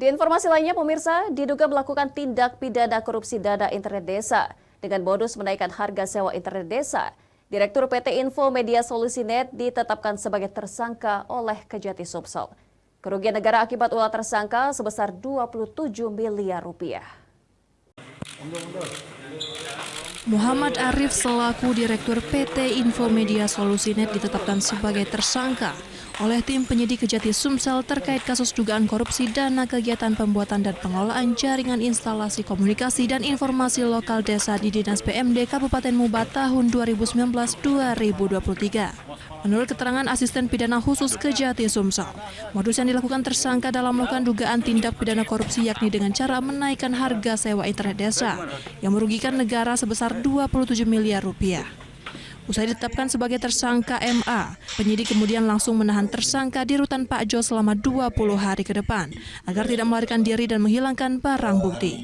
Di informasi lainnya, pemirsa, diduga melakukan tindak pidana korupsi dana internet desa dengan modus menaikkan harga sewa internet desa. Direktur PT Info Media Solusinet ditetapkan sebagai tersangka oleh Kejati Sumsel. Kerugian negara akibat ulah tersangka sebesar 27 miliar rupiah. Muhammad Arif selaku Direktur PT Info Media Solusinet ditetapkan sebagai tersangka oleh tim penyidik Kejati Sumsel terkait kasus dugaan korupsi dana kegiatan pembuatan dan pengelolaan jaringan instalasi komunikasi dan informasi lokal desa di Dinas PMD Kabupaten Muba tahun 2019-2023. Menurut keterangan Asisten Pidana Khusus Kejati Sumsel, modus yang dilakukan tersangka dalam melakukan dugaan tindak pidana korupsi yakni dengan cara menaikkan harga sewa internet desa yang merugikan negara sebesar 27 miliar rupiah. Usai ditetapkan sebagai tersangka MA, penyidik kemudian langsung menahan tersangka di Rutan Pak Jo selama 20 hari ke depan agar tidak melarikan diri dan menghilangkan barang bukti.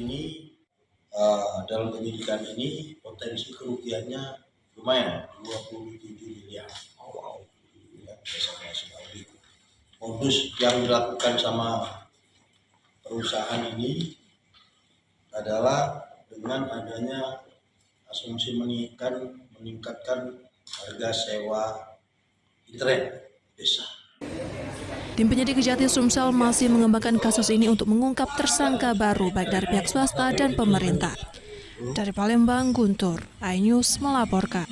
Dalam penyidikan ini potensi kerugiannya lumayan, 27 miliar. Modus yang dilakukan sama perusahaan ini adalah dengan adanya asumsi meningkatkan harga sewa internet desa. Tim penyidik Kejati Sumsel masih mengembangkan kasus ini untuk mengungkap tersangka baru baik dari pihak swasta dan pemerintah. Dari Palembang, Guntur, iNews melaporkan.